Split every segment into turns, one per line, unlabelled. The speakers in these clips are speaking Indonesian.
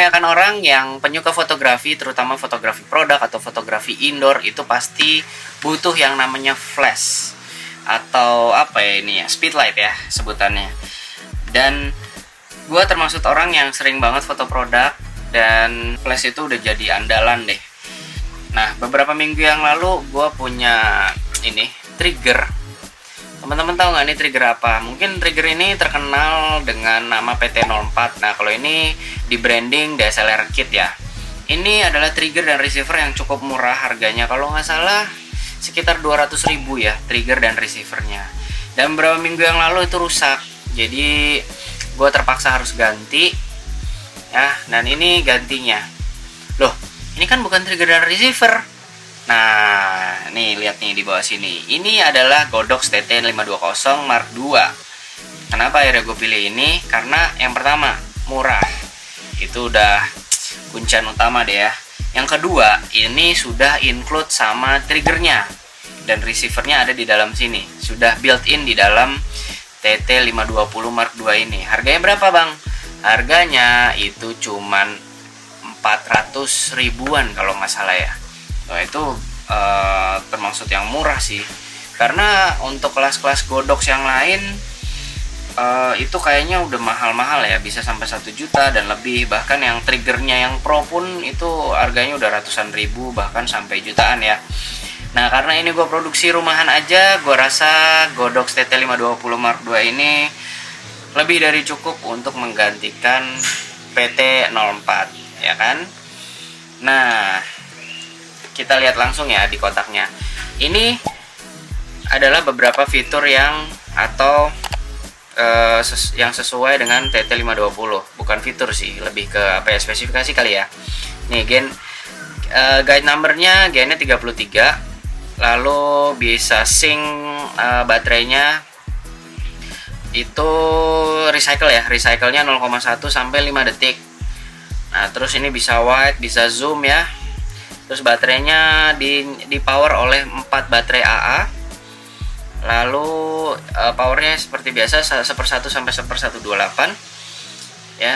kebanyakan orang yang penyuka fotografi, terutama fotografi produk atau fotografi indoor, itu pasti butuh yang namanya flash atau apa ya ini ya, speedlight ya sebutannya. Dan gue termasuk orang yang sering banget foto produk, dan flash itu udah jadi andalan deh. Nah, beberapa minggu yang lalu gue punya ini trigger. Teman-teman tahu nggak nih trigger apa? Mungkin trigger ini terkenal dengan nama PT04. Nah, kalau ini di branding DSLR Kit ya. Ini adalah trigger dan receiver yang cukup murah harganya. Kalau nggak salah sekitar 200.000 ya trigger dan receivernya. Dan beberapa minggu yang lalu itu rusak. Jadi gue terpaksa harus ganti. Ya, dan ini gantinya. Loh, ini kan bukan trigger dan receiver. Nah, nih lihat nih di bawah sini. Ini adalah Godox TT520 Mark II. Kenapa akhirnya gue pilih ini? Karena yang pertama, murah. Itu udah kuncian utama deh ya. Yang kedua, ini sudah include sama triggernya. Dan receivernya ada di dalam sini. Sudah built-in di dalam TT520 Mark II ini. Harganya berapa, Bang? Harganya itu cuman 400 ribuan kalau nggak salah ya. Nah, itu termasuk yang murah sih, karena untuk kelas-kelas Godox yang lain itu kayaknya udah mahal-mahal ya, bisa sampai 1 juta dan lebih. Bahkan yang triggernya yang pro pun itu harganya udah ratusan ribu, bahkan sampai jutaan ya. Nah, karena ini gue produksi rumahan aja, gue rasa Godox TT520 Mark II ini lebih dari cukup untuk menggantikan PT04 ya kan. Nah, kita lihat langsung ya di kotaknya. Ini adalah beberapa fitur yang atau yang sesuai dengan TT520. Bukan fitur sih, lebih ke apa ya, spesifikasi kali ya. Nih guide numbernya gennya 33. Lalu bisa sync baterainya itu recycle ya. Recycle-nya 0,1 sampai 5 detik. Nah, terus ini bisa wide, bisa zoom ya. Terus baterainya di power oleh 4 baterai AA. Lalu powernya seperti biasa 1/1 sampai 1/128 ya.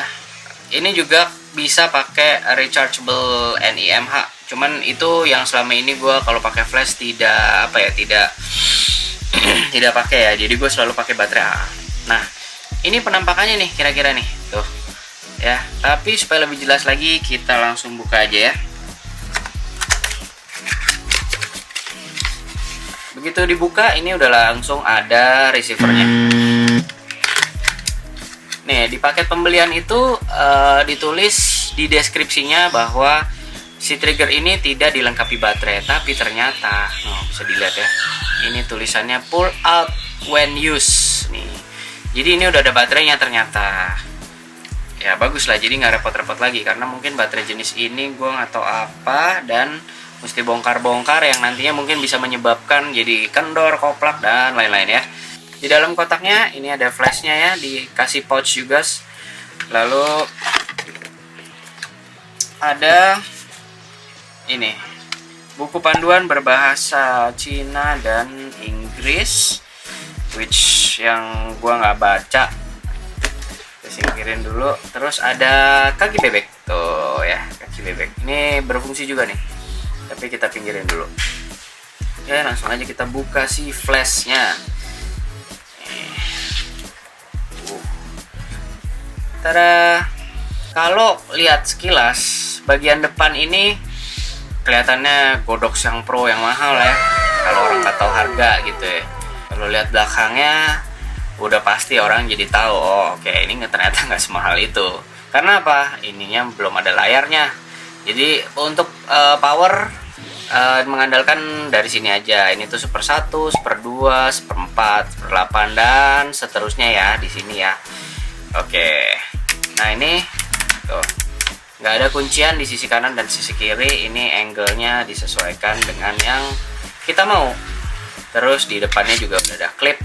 Ini juga bisa pakai rechargeable NIMH. Cuman itu yang selama ini gue kalau pakai flash tidak tidak pakai ya. Jadi gue selalu pakai baterai AA. Nah, ini penampakannya nih kira-kira nih tuh ya. Tapi supaya lebih jelas lagi kita langsung buka aja ya. Begitu dibuka, ini udah langsung ada receivernya. Nih, di paket pembelian itu ditulis di deskripsinya bahwa si trigger ini tidak dilengkapi baterai, tapi ternyata, bisa dilihat ya, ini tulisannya pull out when use nih. Jadi ini udah ada baterainya ternyata. Ya bagus lah, jadi nggak repot-repot lagi, karena mungkin baterai jenis ini gue nggak tahu apa dan mesti bongkar-bongkar yang nantinya mungkin bisa menyebabkan jadi kendor, koplak dan lain-lain ya. Di dalam kotaknya ini ada flashnya ya, dikasih pouch juga. Lalu ada ini buku panduan berbahasa Cina dan Inggris, which yang gua nggak baca. Kita singkirin dulu. Terus ada kaki bebek tuh ya, kaki bebek. Ini berfungsi juga nih. Tapi kita pinggirin dulu. Ya, langsung aja kita buka si flashnya. Tada. Kalau lihat sekilas, bagian depan ini kelihatannya Godox yang pro yang mahal ya. Kalau orang nggak tahu harga gitu ya. Kalau lihat belakangnya, udah pasti orang jadi tahu. Oh, oke, ini ternyata nggak semahal itu. Karena apa? Ininya belum ada layarnya. Jadi untuk power mengandalkan dari sini aja. Ini tuh 1/1, 1/2, 1/4, 1/8 dan seterusnya ya di sini ya. Oke. Nah, ini tuh nggak ada kuncian di sisi kanan dan sisi kiri. Ini angle-nya disesuaikan dengan yang kita mau. Terus di depannya juga udah ada clip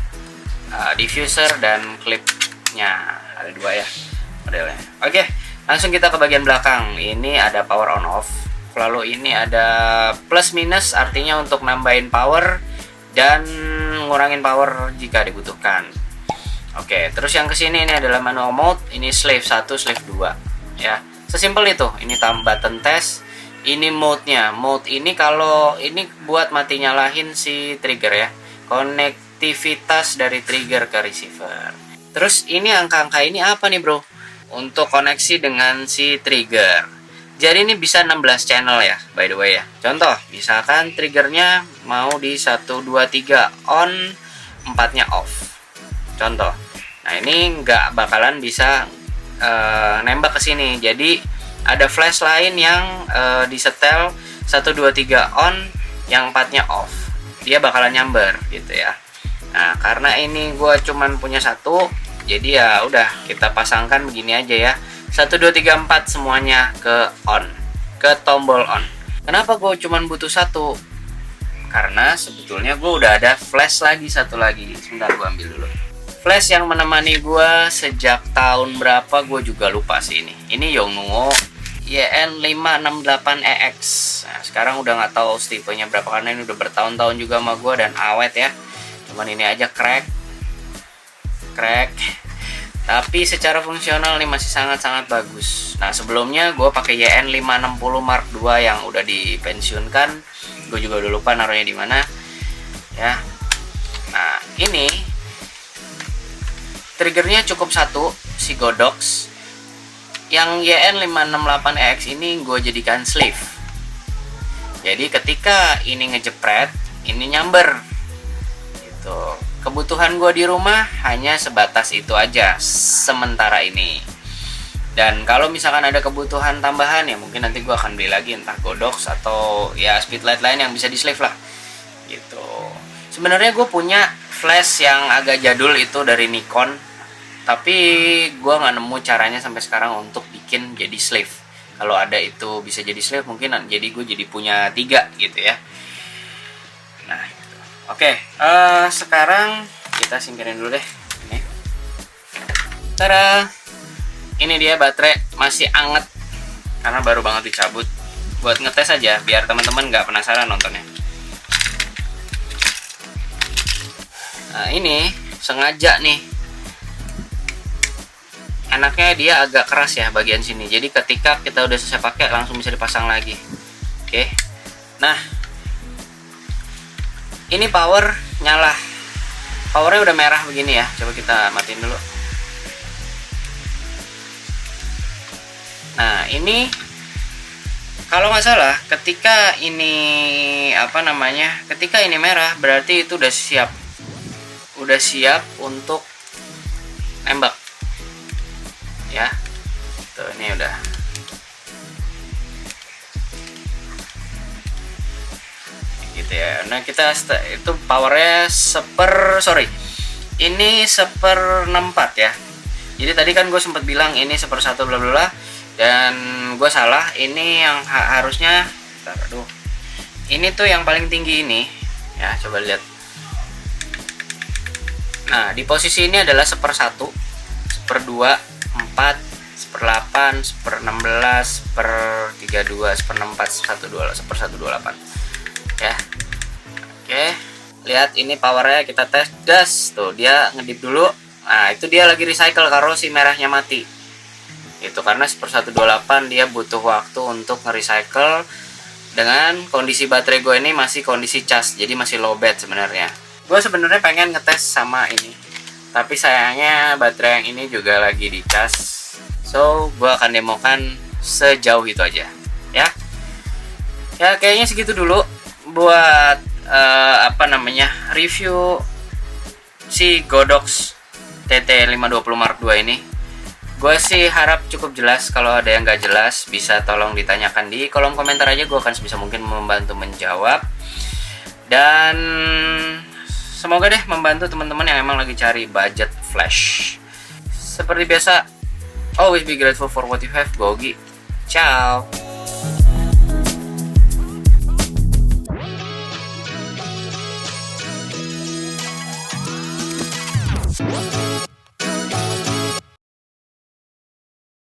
diffuser dan clipnya. Ada 2 ya modelnya. Oke, langsung kita ke bagian belakang. Ini ada power on off. Lalu ini ada plus minus, artinya untuk nambahin power dan ngurangin power jika dibutuhkan. Oke, terus yang kesini ini adalah manual mode. Ini slave 1, slave 2 ya. Sesimpel itu. Ini button test. Ini mode-nya. Mode ini kalau ini buat mati nyalahin si trigger ya. Konektivitas dari trigger ke receiver. Terus ini angka-angka ini apa nih bro? Untuk koneksi dengan si trigger. Jadi ini bisa 16 channel ya, by the way ya. Contoh, misalkan triggernya mau di 1, 2, 3 on, 4-nya off. Contoh. Nah ini nggak bakalan bisa nembak ke sini. Jadi ada flash lain yang disetel 1, 2, 3 on, yang 4-nya off. Dia bakalan nyamber gitu ya. Nah karena ini gue cuman punya satu, jadi ya udah kita pasangkan begini aja ya. 1, 2, 3, 4 semuanya ke on, ke tombol on. Kenapa gue cuman butuh satu? Karena sebetulnya gue udah ada flash lagi satu lagi. Sebentar gue ambil dulu. Flash yang menemani gue sejak tahun berapa gue juga lupa sih ini. Ini Yongnuo YN568EX. Nah, sekarang udah nggak tahu tipenya berapa karena ini udah bertahun-tahun juga sama gue dan awet ya. Cuman ini aja crack. Tapi secara fungsional ini masih sangat-sangat bagus. Nah sebelumnya gue pakai YN560 Mark II yang udah dipensiunkan. Gue juga udah lupa naruhnya di mana ya. Nah ini triggernya cukup satu, si Godox. Yang YN568EX ini gue jadikan sleeve. Jadi ketika ini ngejepret, ini nyamber. Gitu. Kebutuhan gue di rumah hanya sebatas itu aja sementara ini. Dan kalau misalkan ada kebutuhan tambahan ya mungkin nanti gue akan beli lagi entah Godox atau ya speedlight lain yang bisa di sleeve lah. Gitu. Sebenarnya gue punya flash yang agak jadul itu dari Nikon, tapi gue nggak nemu caranya sampai sekarang untuk bikin jadi sleeve. Kalau ada itu bisa jadi sleeve mungkin jadi gue jadi punya 3 gitu ya. Nah gitu. Oke, sekarang kita singkirin dulu deh ini. Tada, ini dia baterai masih anget karena baru banget dicabut. Buat ngetes aja biar teman-teman nggak penasaran nontonnya. Nah ini sengaja nih, enaknya dia agak keras ya bagian sini. Jadi ketika kita udah selesai pakai langsung bisa dipasang lagi. Oke. Nah, ini power nyala. Powernya udah merah begini ya. Coba kita matiin dulu. Nah, ini kalau nggak salah ketika ini ketika ini merah berarti itu udah siap untuk nembak. Ya, tuh ini udah. Gitu ya. Nah kita itu powernya ini 1/64 ya. Jadi tadi kan gue sempat bilang ini 1/1 bla bla bla dan gue salah. Ini yang harusnya, ini tuh yang paling tinggi ini ya. Coba lihat. Nah di posisi ini adalah 1/1, 1/2, 4, 1/8, 1/16, 1/32, 1/4, 1/128 ya. Oke, lihat ini powernya kita tes gas tuh, dia ngedip dulu. Nah itu dia lagi recycle kalau si merahnya mati. Itu karena 1/128 dia butuh waktu untuk nge-recycle dengan kondisi baterai gue ini masih kondisi cas, jadi masih low bed sebenarnya. Gue sebenarnya pengen ngetes sama ini, tapi sayangnya baterai yang ini juga lagi di cas. So gue akan demokan sejauh itu aja ya. Ya kayaknya segitu dulu buat review si Godox TT520 Mark II ini. Gue sih harap cukup jelas. Kalau ada yang gak jelas bisa tolong ditanyakan di kolom komentar aja, gue akan sebisa mungkin membantu menjawab. Dan semoga deh membantu teman-teman yang emang lagi cari budget flash. Seperti biasa, always be grateful for what you have. Gogi, ciao.